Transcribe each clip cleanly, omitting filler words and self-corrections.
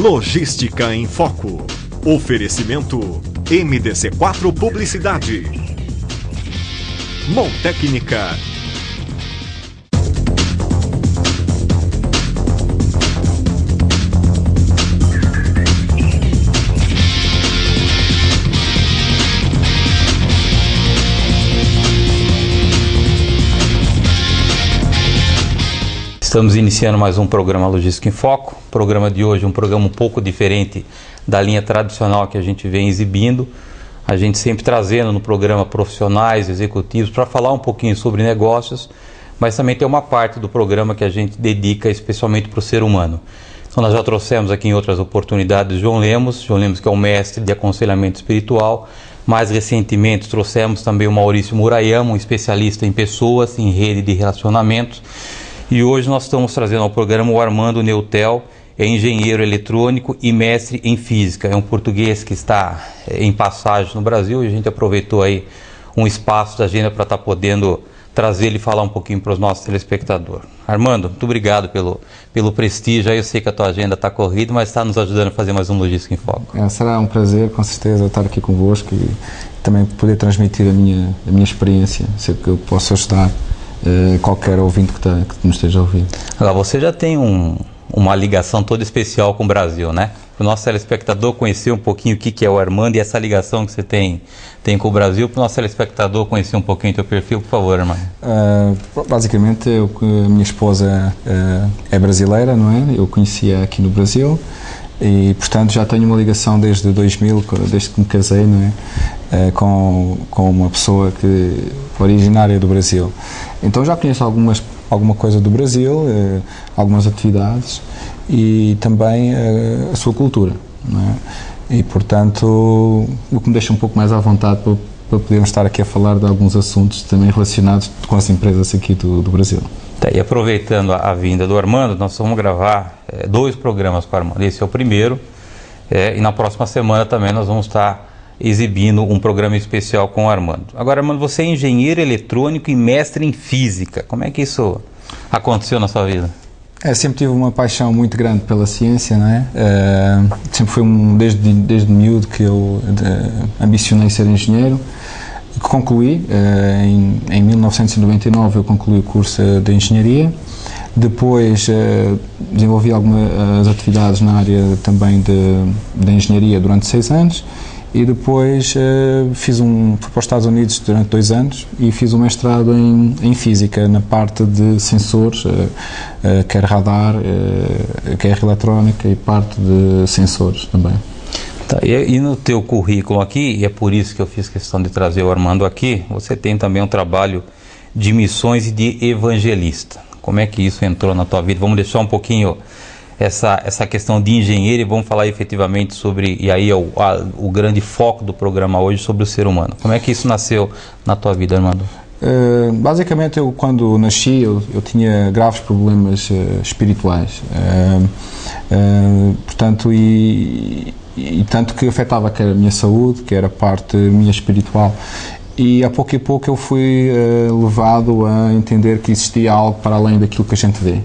Logística em Foco. Oferecimento MDC4 Publicidade. Montécnica. Estamos iniciando mais um programa Logística em Foco. O programa de hoje é um programa um pouco diferente da linha tradicional que a gente vem exibindo. A gente sempre trazendo no programa profissionais, executivos, para falar um pouquinho sobre negócios, mas também tem uma parte do programa que a gente dedica especialmente para o ser humano. Então nós já trouxemos aqui em outras oportunidades João Lemos que é um mestre de aconselhamento espiritual. Mais recentemente trouxemos também o Maurício Murayama, um especialista em pessoas, em rede de relacionamentos. E hoje nós estamos trazendo ao programa o Armando Neutel, é engenheiro eletrônico e mestre em física. É um português que está em passagem no Brasil e a gente aproveitou aí um espaço da agenda para estar podendo trazer ele e falar um pouquinho para os nossos telespectadores. Armando, muito obrigado pelo prestígio. Aí eu sei que a tua agenda está corrida, mas está nos ajudando a fazer mais um Logística em Foco. Será um prazer, com certeza, estar aqui convosco e também poder transmitir a minha experiência, sei que eu posso ajudar qualquer ouvinte que nos esteja a ouvir. Agora, você já tem uma ligação toda especial com o Brasil, né? Para o nosso telespectador conhecer um pouquinho o que é o Armando e essa ligação que você tem com o Brasil, para o nosso telespectador conhecer um pouquinho o teu perfil, por favor, Armando. Basicamente, a minha esposa é brasileira, não é? Eu conhecia aqui no Brasil e, portanto, já tenho uma ligação desde 2000, desde que me casei, não é? Com uma pessoa originária do Brasil. Então já conheço alguma coisa do Brasil, algumas atividades e também a sua cultura, não é? E, portanto, o que me deixa um pouco mais à vontade para podermos estar aqui a falar de alguns assuntos também relacionados com as empresas aqui do Brasil. Tá, e aproveitando a vinda do Armando, nós vamos gravar 2 programas com o Armando. Esse é o primeiro e na próxima semana também nós vamos estar exibindo um programa especial com o Armando. Agora, Armando, você é engenheiro eletrônico e mestre em física. Como é que isso aconteceu na sua vida? Sempre tive uma paixão muito grande pela ciência, não é? Sempre foi desde miúdo que eu ambicionei ser engenheiro. Concluí, em 1999 eu concluí o curso de engenharia. Depois desenvolvi algumas atividades na área também de engenharia durante 6 anos. E depois fui para os Estados Unidos durante 2 anos e fiz um mestrado em física, na parte de sensores, quer radar, quer eletrónica e parte de sensores também. Tá, e no teu currículo aqui, e é por isso que eu fiz questão de trazer o Armando aqui, você tem também um trabalho de missões e de evangelista. Como é que isso entrou na tua vida? Vamos deixar um pouquinho essa questão de engenheiro e vamos falar efetivamente sobre, e aí é o grande foco do programa hoje, sobre o ser humano. Como é que isso nasceu na tua vida, Armando? Basicamente, eu quando nasci, eu tinha graves problemas espirituais. Portanto, e tanto que afetava quer a minha saúde, quer a parte minha espiritual. E a pouco eu fui levado a entender que existia algo para além daquilo que a gente vê.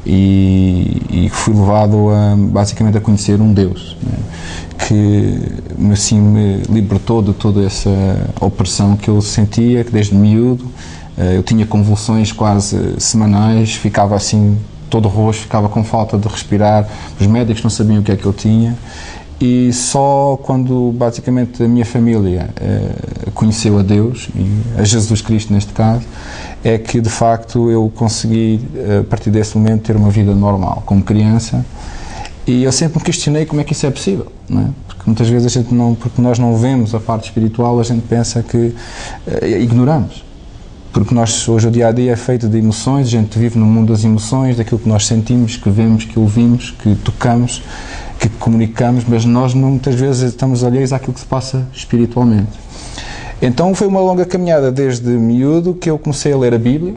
E fui levado basicamente a conhecer um Deus, né, que assim me libertou de toda essa opressão que eu sentia, que desde miúdo eu tinha convulsões quase semanais, ficava assim todo roxo, ficava com falta de respirar, os médicos não sabiam o que é que eu tinha. E só quando basicamente a minha família conheceu a Deus, a Jesus Cristo neste caso, é que de facto eu consegui, a partir desse momento, ter uma vida normal, como criança. E eu sempre me questionei como é que isso é possível, não é? Porque muitas vezes porque nós não vemos a parte espiritual, a gente pensa que ignoramos. Porque hoje o dia a dia é feito de emoções, a gente vive no mundo das emoções, daquilo que nós sentimos, que vemos, que ouvimos, que tocamos, que comunicamos, mas nós muitas vezes estamos alheios àquilo que se passa espiritualmente. Então foi uma longa caminhada desde miúdo que eu comecei a ler a Bíblia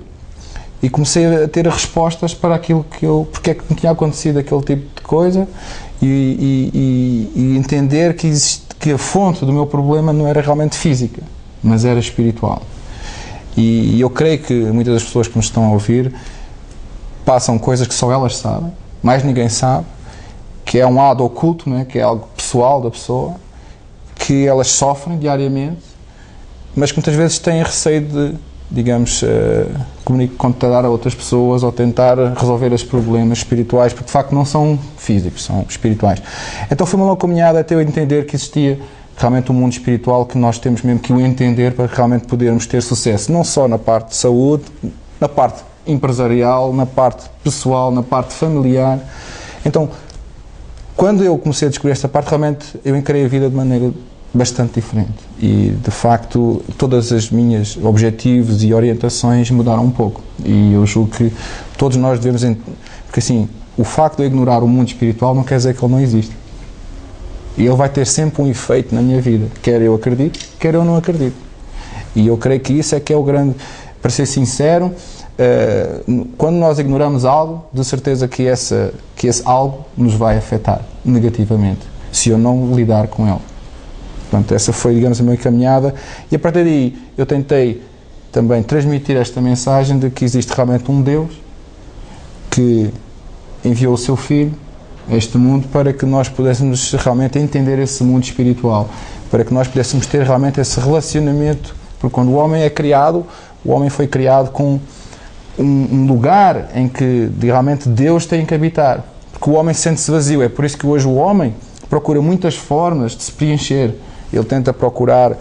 e comecei a ter respostas para aquilo porque é que me tinha acontecido aquele tipo de coisa e entender que a fonte do meu problema não era realmente física, mas era espiritual. E eu creio que muitas das pessoas que nos estão a ouvir passam coisas que só elas sabem, mais ninguém sabe, que é um lado oculto, não é? Que é algo pessoal da pessoa, que elas sofrem diariamente, mas que muitas vezes têm receio de, digamos, contar a outras pessoas ou tentar resolver os problemas espirituais, porque de facto não são físicos, são espirituais. Então foi uma longa caminhada até eu entender que existia realmente um mundo espiritual que nós temos mesmo que o entender para realmente podermos ter sucesso, não só na parte de saúde, na parte empresarial, na parte pessoal, na parte familiar. Então, quando eu comecei a descobrir esta parte, realmente eu encarei a vida de maneira bastante diferente e, de facto, todas as minhas objetivos e orientações mudaram um pouco. E eu julgo que todos nós devemos... Porque, assim, o facto de eu ignorar o mundo espiritual não quer dizer que ele não existe. E ele vai ter sempre um efeito na minha vida. Quer eu acredite, quer eu não acredite. E eu creio que isso é que é o grande... Para ser sincero, quando nós ignoramos algo, de certeza que esse algo nos vai afetar negativamente, se eu não lidar com ele. Portanto, essa foi, digamos, a minha caminhada, e a partir daí eu tentei também transmitir esta mensagem de que existe realmente um Deus que enviou o seu Filho a este mundo para que nós pudéssemos realmente entender esse mundo espiritual, para que nós pudéssemos ter realmente esse relacionamento, porque quando o homem é criado, o homem foi criado com um lugar em que realmente Deus tem que habitar, porque o homem sente-se vazio. É por isso que hoje o homem procura muitas formas de se preencher. Ele tenta procurar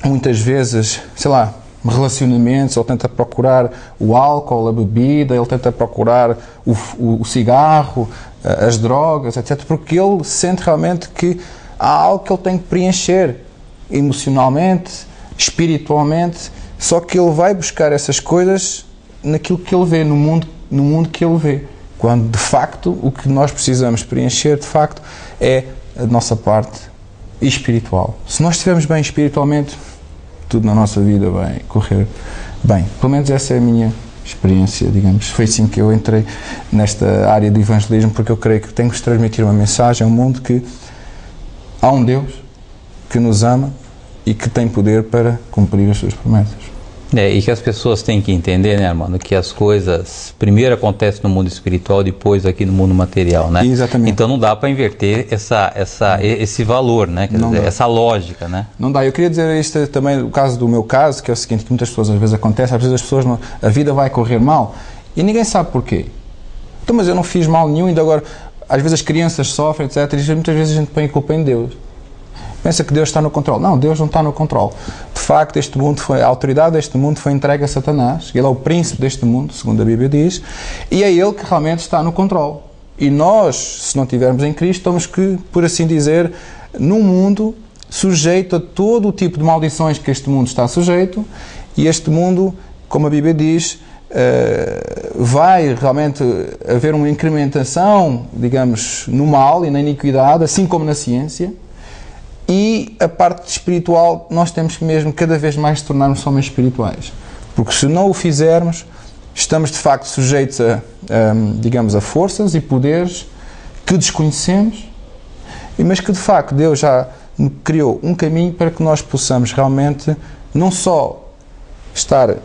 muitas vezes, sei lá, relacionamentos, ele tenta procurar o álcool, a bebida, ele tenta procurar o cigarro, as drogas, etc. Porque ele sente realmente que há algo que ele tem que preencher emocionalmente, espiritualmente, só que ele vai buscar essas coisas naquilo que ele vê, no mundo que ele vê. Quando, de facto, o que nós precisamos preencher, de facto, é a nossa parte espiritual. Se nós estivermos bem espiritualmente, tudo na nossa vida vai correr bem. Pelo menos essa é a minha experiência, digamos. Foi assim que eu entrei nesta área de evangelismo, porque eu creio que tenho que transmitir uma mensagem ao mundo que há um Deus que nos ama e que tem poder para cumprir as suas promessas. E que as pessoas têm que entender, né, Armando, que as coisas primeiro acontecem no mundo espiritual, depois aqui no mundo material, né? Exatamente. Então não dá para inverter esse valor, né? Quer dizer, essa lógica, né? Não dá. Eu queria dizer isto também, o caso do meu caso, que é o seguinte, que muitas pessoas às vezes acontece, às vezes as pessoas a vida vai correr mal e ninguém sabe porquê. Então, mas eu não fiz mal nenhum, ainda agora, às vezes as crianças sofrem, etc. E muitas vezes a gente põe a culpa em Deus. Pensa que Deus está no controle. Não, Deus não está no controle. De facto, a autoridade deste mundo foi entregue a Satanás. Ele é o príncipe deste mundo, segundo a Bíblia diz, e é ele que realmente está no controle. E nós, se não estivermos em Cristo, estamos que, por assim dizer, num mundo sujeito a todo o tipo de maldições que este mundo está sujeito, e este mundo, como a Bíblia diz, vai realmente haver uma incrementação, digamos, no mal e na iniquidade, assim como na ciência. E a parte espiritual, nós temos que mesmo cada vez mais tornar-nos homens espirituais. Porque se não o fizermos, estamos de facto sujeitos digamos, a forças e poderes que desconhecemos, mas que de facto Deus já criou um caminho para que nós possamos realmente não só estar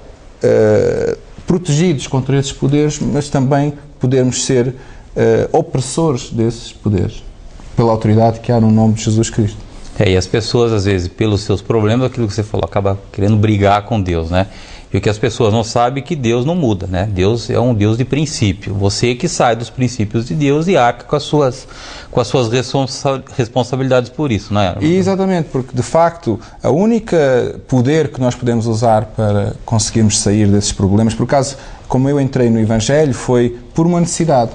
protegidos contra esses poderes, mas também podermos ser opressores desses poderes, pela autoridade que há no nome de Jesus Cristo. E as pessoas, às vezes, pelos seus problemas, aquilo que você falou, acaba querendo brigar com Deus, né? E o que as pessoas não sabem é que Deus não muda, né? Deus é um Deus de princípio. Você que sai dos princípios de Deus e arca com as suas responsabilidades por isso, não é? Exatamente, porque de facto a única poder que nós podemos usar para conseguirmos sair desses problemas, por acaso, como eu entrei no Evangelho, foi por uma necessidade.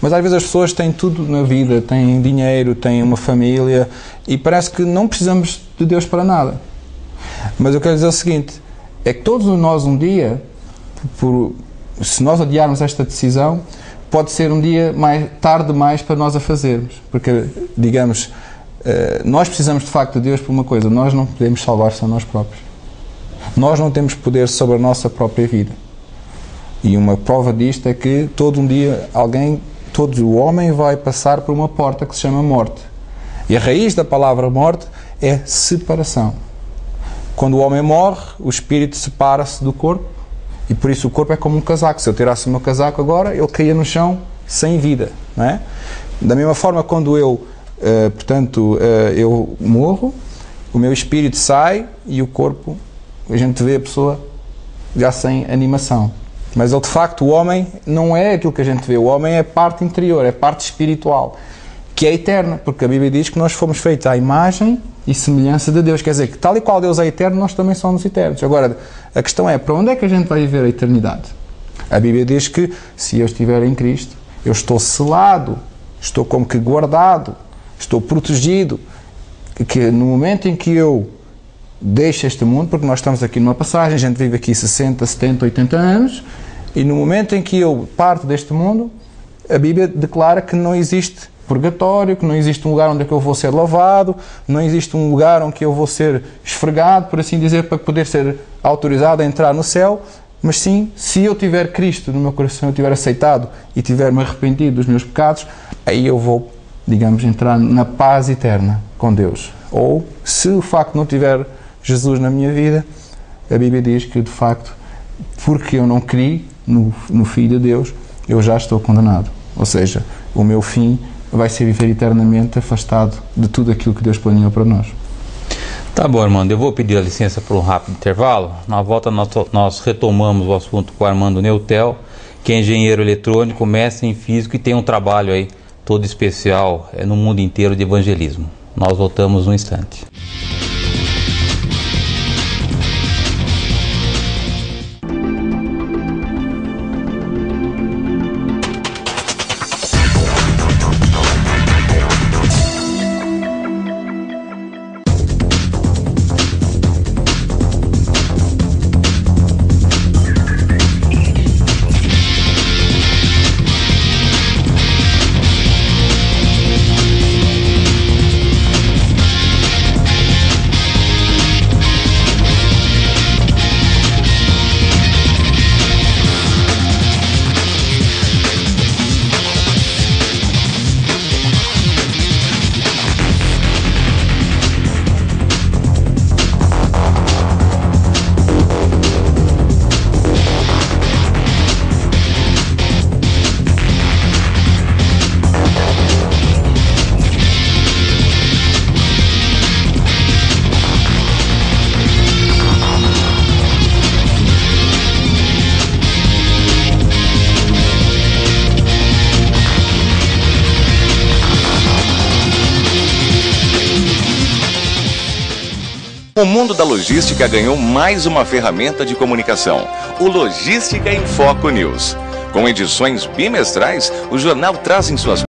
Mas às vezes as pessoas têm tudo na vida, têm dinheiro, têm uma família e parece que não precisamos de Deus para nada. Mas eu quero dizer o seguinte, é que todos nós um dia, se nós adiarmos esta decisão, pode ser um dia tarde demais para nós a fazermos. Porque, digamos, nós precisamos de facto de Deus por uma coisa, nós não podemos salvar-se a nós próprios. Nós não temos poder sobre a nossa própria vida. E uma prova disto é que todo o homem vai passar por uma porta que se chama morte. E a raiz da palavra morte é separação. Quando o homem morre, o espírito separa-se do corpo e por isso o corpo é como um casaco. Se eu tirasse o meu casaco agora, ele caía no chão sem vida, não é? Da mesma forma, quando eu, eu morro, o meu espírito sai e o corpo, a gente vê a pessoa já sem animação. Mas ele, de facto, o homem não é aquilo que a gente vê. O homem é parte interior, é parte espiritual, que é eterna, porque a Bíblia diz que nós fomos feitos à imagem e semelhança de Deus. Quer dizer, que tal e qual Deus é eterno, nós também somos eternos. Agora, a questão é, para onde é que a gente vai viver a eternidade? A Bíblia diz que, se eu estiver em Cristo, eu estou selado, estou como que guardado, estou protegido, que no momento em que eu deixo este mundo, porque nós estamos aqui numa passagem, a gente vive aqui 60, 70, 80 anos, e no momento em que eu parto deste mundo, a Bíblia declara que não existe purgatório, que não existe um lugar onde é que eu vou ser lavado, não existe um lugar onde eu vou ser esfregado, por assim dizer, para poder ser autorizado a entrar no céu, mas sim, se eu tiver Cristo no meu coração, eu tiver aceitado e tiver-me arrependido dos meus pecados, aí eu vou, digamos, entrar na paz eterna com Deus. Ou, se de facto não tiver Jesus na minha vida, a Bíblia diz que, de facto, porque eu não criei no Filho de Deus, eu já estou condenado. Ou seja, o meu fim vai ser viver eternamente afastado de tudo aquilo que Deus planeou para nós. Tá bom, Armando, eu vou pedir a licença por um rápido intervalo. Na volta nós retomamos o assunto com o Armando Neutel, que é engenheiro eletrônico, mestre em físico e tem um trabalho aí todo especial no mundo inteiro de evangelismo. Nós voltamos num instante. O mundo da logística ganhou mais uma ferramenta de comunicação, o Logística em Foco News. Com edições bimestrais, o jornal traz em suas